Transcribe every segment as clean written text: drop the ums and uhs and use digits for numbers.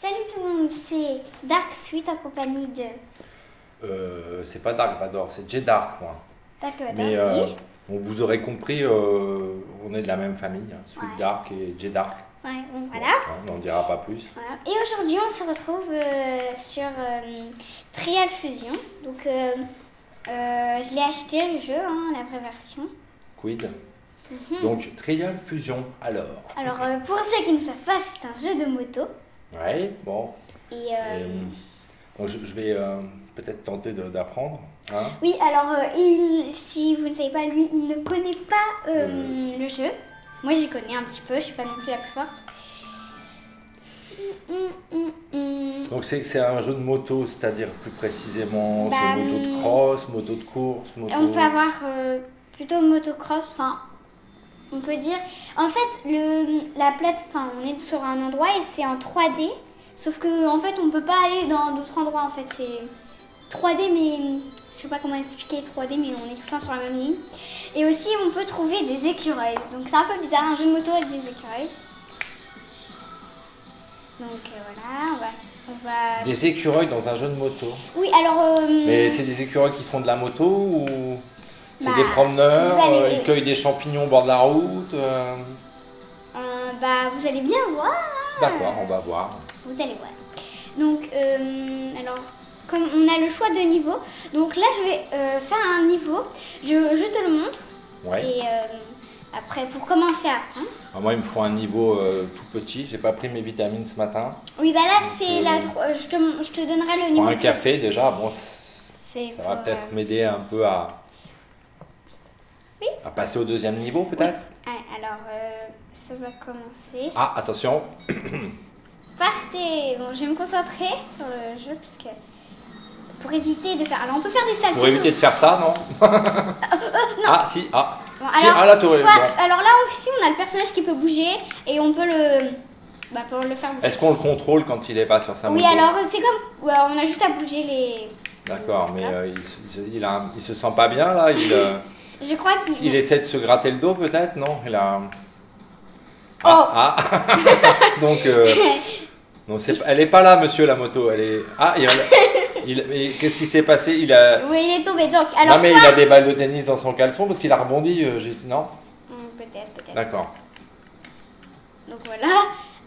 Salut tout le monde, c'est Dark Sweet en compagnie de... C'est pas Dark Vador, c'est Jay Dark, moi. Dark Vador, Mais oui. bon, vous aurez compris, on est de la même famille, hein, Sweet Ouais. Dark et Jay Dark. Ouais, bon, voilà. Bon, on n'en dira pas plus. Voilà. Et aujourd'hui, on se retrouve sur Trial Fusion. Donc, je l'ai acheté le jeu, hein, la vraie version. Quid. Donc, Trial Fusion, alors. Alors, pour ceux qui ne savent pas, c'est un jeu de moto. Ouais, bon. Et, Bon, je vais peut-être tenter d'apprendre. Hein. oui, alors, si vous ne savez pas, lui, il ne connaît pas le jeu. Moi, j'y connais un petit peu, je suis pas non plus la plus forte. Donc, c'est un jeu de moto, c'est-à-dire plus précisément, Bah, c'est moto de cross, moto de course, moto... On peut avoir plutôt motocross, enfin, on peut dire... En fait, la plateforme, on est sur un endroit et c'est en 3D, sauf que en fait, on peut pas aller dans d'autres endroits, en fait, c'est 3D, mais je sais pas comment expliquer 3D, mais on est tout le temps sur la même ligne. Et aussi, on peut trouver des écureuils, donc c'est un peu bizarre, un jeu de moto avec des écureuils. Donc voilà, on va... Des écureuils dans un jeu de moto. Oui, alors... Mais c'est des écureuils qui font de la moto ou c'est Bah, des promeneurs, vous allez- ils cueillent des champignons au bord de la route bah, vous allez bien voir. D'accord, on va voir. Vous allez voir. Donc, alors, comme on a le choix de niveau, donc là, je vais faire un niveau. Je te le montre. Ouais. Et après, pour commencer à apprendre. Alors moi, il me faut un niveau tout petit. J'ai pas pris mes vitamines ce matin. Oui, bah là, c'est euh, je te donnerai le Pour niveau. un café déjà, bon, C'est ça va pour, peut-être m'aider un peu Oui. à passer au deuxième niveau peut-être. Alors, ça va commencer. Ah, attention. Partez. Bon, je vais me concentrer sur le jeu parce que pour éviter de faire. Alors, on peut faire des saltos. Pour éviter de faire ça, non non. Ah, si, ah. Bon, Si, alors, ah, là, t'aurais- bon. alors là aussi, on a le personnage qui peut bouger et on peut pour le faire bouger. Est-ce qu'on le contrôle quand il est pas sur sa moto? Oui, alors c'est comme, ouais, on a juste à bouger les... D'accord, mais Voilà. il se sent pas bien là. Je crois qu'il... Il essaie de se gratter le dos peut-être, non? Il a... Oh. Ah, ah. Donc, non, elle est pas là, monsieur, la moto. Elle est... Ah, mais qu'est-ce qui s'est passé? Il a... Oui, il est tombé. Donc, alors Non, mais soit... il a des balles de tennis dans son caleçon parce qu'il a rebondi. Non? Peut-être. D'accord. Donc voilà.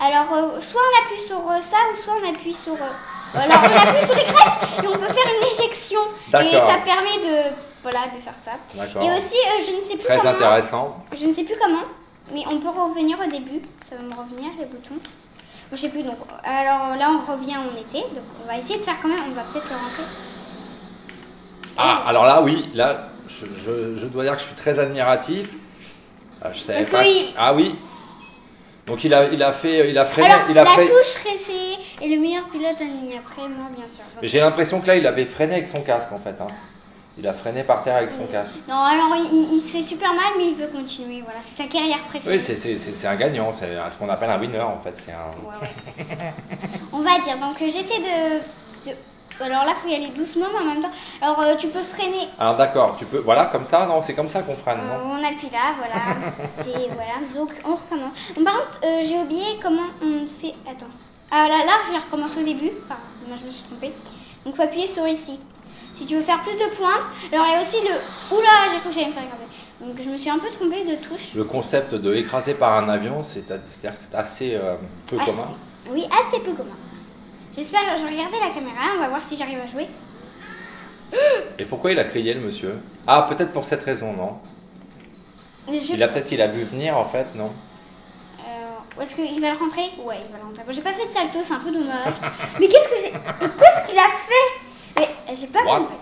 Alors, soit on appuie sur ça, ou soit on appuie sur... alors, on appuie sur Y et on peut faire une éjection. Et D'accord. ça permet de faire ça. D'accord. Et aussi, je ne sais plus Très comment... intéressant. Je ne sais plus comment, mais on peut revenir au début. Ça va me revenir, les boutons. Bon, je sais plus, donc... Alors là, on revient en été. Donc, on va essayer de faire quand même. On va peut-être le rentrer. Ah, alors là, oui, là, je dois dire que je suis très admiratif. Ah, je savais Parce pas. que il- Ah oui. Donc il a freiné, Alors, il a la freiné. touche réessayée est le meilleur pilote en ligne après, moi, bien sûr. Mais j'ai l'impression que là, il avait freiné avec son casque en fait. Hein. Il a freiné par terre avec son casque. Non, alors, il se fait super mal, mais il veut continuer. Voilà, c'est sa carrière préférée. Oui, c'est un gagnant, c'est ce qu'on appelle un winner en fait. C'est un... Ouais. On va dire, donc j'essaie de... Alors là, il faut y aller doucement, mais en même temps... Alors, tu peux freiner. Alors d'accord, tu peux, voilà, comme ça, non, c'est comme ça qu'on freine, non? On appuie là, voilà. Voilà. Donc, on recommence. Bon, par contre, j'ai oublié comment on fait... Attends. Ah là, je vais recommencer au début. Enfin, moi, je me suis trompée. Donc, il faut appuyer sur ici. Si tu veux faire plus de points, alors il y a aussi le... Oula, j'ai cru que j'allais me faire écraser. Donc, je me suis un peu trompée de touche. Le concept de écraser par un avion, c'est-à-dire que c'est assez peu Assez- commun. Oui, assez peu commun. J'espère, je vais regarder la caméra, on va voir si j'arrive à jouer. Et pourquoi il a crié le monsieur? Ah, peut-être pour cette raison, non? Peut-être qu'il a vu venir en fait, non? Où est-ce qu'il va le rentrer? Ouais, il va le rentrer. Bon, j'ai pas fait de salto, c'est un peu dommage. Mais qu'est-ce que j'ai... Qu'est-ce qu'il a fait? Mais j'ai pas What? compris.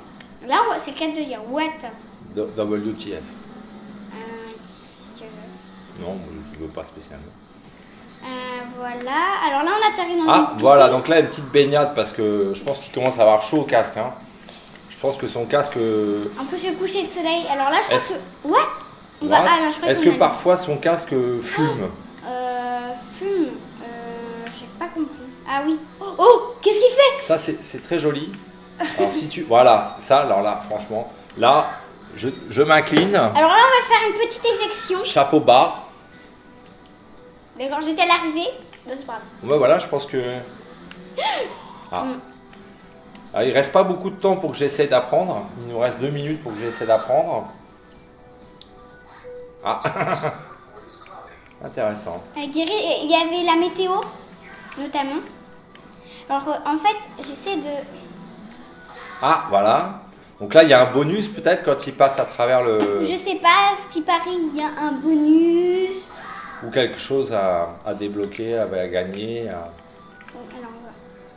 Là, c'est le cas de dire what. WTF. Si tu veux. Non, je veux pas spécialement. Voilà. Alors là, on atterrit dans une Ah, piscine. voilà, donc là, une petite baignade parce que je pense qu'il commence à avoir chaud au casque. Hein. Je pense que son casque. En plus, le coucher de soleil. Alors là, je crois Est-ce- que... What? On va... What? Ah, là, je crois Est-ce qu'on que a- parfois son casque fume? Fume. J'ai pas compris. Ah oui. Oh, qu'est-ce qu'il fait? Ça, c'est très joli. Alors, si tu. Voilà, ça, alors là, franchement, là, je m'incline. Alors là, on va faire une petite éjection. Chapeau bas. D'accord, j'étais à l'arrivée. Bon, c'est pas grave. Ouais, voilà, je pense que. Ah. Alors, il reste pas beaucoup de temps pour que j'essaie d'apprendre. Il nous reste 2 minutes pour que j'essaie d'apprendre. Ah. Intéressant. Il y avait la météo, notamment. Alors, en fait, j'essaie de... Ah, voilà. Donc là, il y a un bonus peut-être quand il passe à travers le... Je sais pas, ce qui paraît, il y a un bonus. Ou quelque chose à débloquer, à gagner. Alors,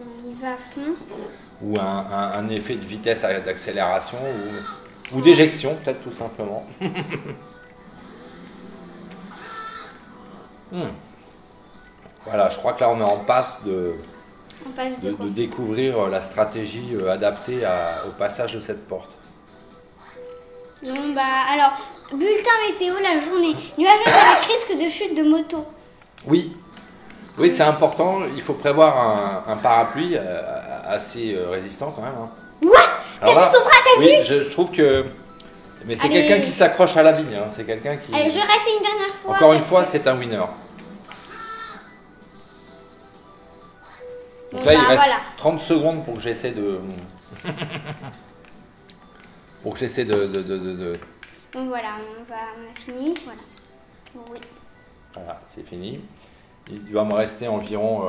on y va à fond. Ou un effet de vitesse d'accélération ou d'éjection, peut-être tout simplement. Voilà, je crois que là, on est en passe de découvrir la stratégie adaptée au passage de cette porte. Bon, bah, alors, bulletin météo, la journée. Nuageuse avec risque de chute de moto. Oui, oui, c'est important. Il faut prévoir un parapluie assez résistant quand même. Hein. What? T'as vu son bras, t'as vu? Oui, je trouve que... Mais c'est quelqu'un qui s'accroche à la vigne. Hein. C'est quelqu'un qui... Allez, je vais rester une dernière fois. Encore une fois, c'est un winner. Donc bon, là, il reste voilà. 30 secondes pour que j'essaie de... pour que j'essaie de... Bon, voilà, on a fini. Voilà. Oui. Voilà, c'est fini. Il doit me rester environ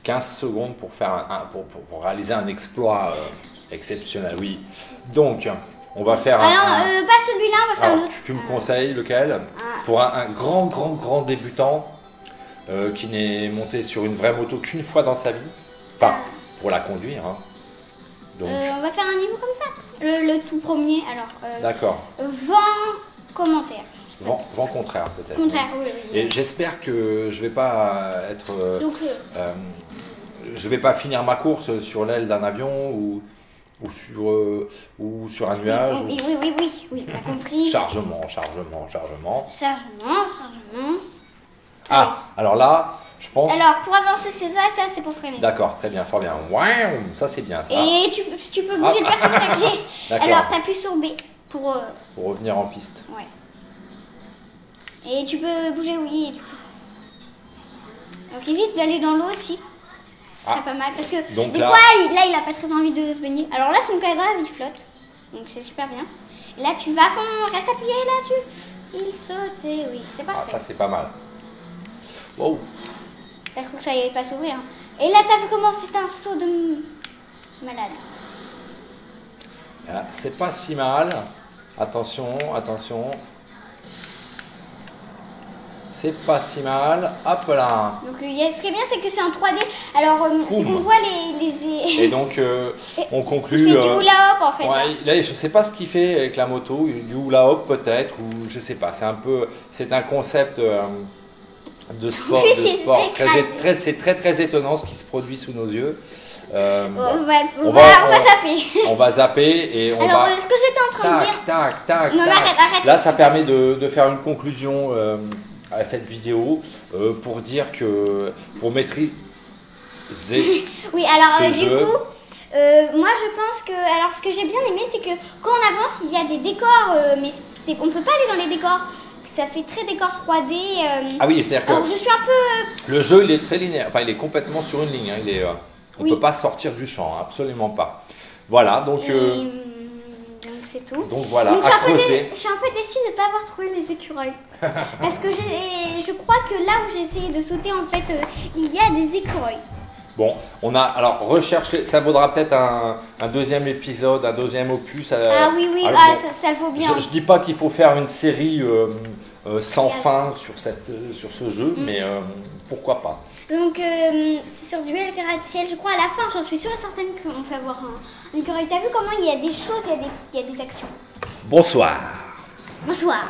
15 secondes pour faire pour réaliser un exploit exceptionnel. Oui. Donc, on va faire pas celui-là, on va faire un autre. Tu me conseilles lequel? Pour un grand débutant qui n'est monté sur une vraie moto qu'une fois dans sa vie. Enfin, pour la conduire. Hein. Donc, on va faire un niveau comme ça. Le tout premier, alors. D'accord. 20 commentaires. Vent contraire peut-être. Contraire, oui. Et j'espère que je vais pas être. Donc, je vais pas finir ma course sur l'aile d'un avion ou sur un nuage. Oui, t'as compris. Chargement. Ah, alors là, je pense. Alors, pour avancer, c'est ça, et ça, c'est pour freiner. D'accord, très bien, fort bien. Ouais, ça c'est bien. Ça. Et tu peux bouger le personne à clé. Alors, t'appuies sur B pour revenir en piste. Ouais. Et tu peux bouger, oui. Donc, évite d'aller dans l'eau aussi. Ce serait pas mal. Parce que donc des là, fois, il a pas très envie de se baigner. Alors là, son cadavre, il flotte. Donc, c'est super bien. Et là, tu vas à fond, reste appuyé là-dessus. Il saute et oui, c'est parfait. Ah, ça c'est pas mal. Wow. T'as cru que ça allait pas s'ouvrir. Hein. Et là, t'as vu comment c'est un saut de malade. Ah, c'est pas si mal. Attention. C'est pas si mal. Hop là. Donc, ce qui est bien, c'est que c'est en 3D. Alors, c'est qu'on voit les... Et donc, on conclut... Il fait du hula hop, en fait. Ouais, là, je sais pas ce qu'il fait avec la moto. Du hula hop, peut-être. Ou je sais pas. C'est un concept... de sport, c'est très étonnant ce qui se produit sous nos yeux. On va zapper. On va zapper et on va... Alors, ce que j'étais en train de dire... Tac. Non, arrête. Là, ça permet de faire une conclusion à cette vidéo pour dire que pour maîtriser oui, alors ce du jeu, coup, moi je pense que... Alors, ce que j'ai bien aimé, c'est que quand on avance, il y a des décors, mais on peut pas aller dans les décors. Ça fait très décor 3D. Ah oui, c'est-à-dire que alors, je suis un peu... le jeu, il est très linéaire. Enfin, il est complètement sur une ligne. Hein. On ne peut pas sortir du champ, hein, absolument pas. Voilà, donc c'est tout. Donc voilà, donc, à creuser. Je suis un peu déçue de ne pas avoir trouvé les écureuils. Parce que je crois que là où j'ai essayé de sauter, en fait, il y a des écureuils. Bon, on a alors recherché, ça vaudra peut-être un deuxième épisode, un deuxième opus. Ah oui, bon, ça le vaut bien. Je dis pas qu'il faut faire une série sans fin sur ce jeu, mais pourquoi pas. Donc c'est sur Duel Gratte-Ciel, je crois à la fin, j'en suis sûre et certaine qu'on fait avoir un écureuil. T'as vu comment il y a des choses, il y a des actions. Bonsoir. Bonsoir.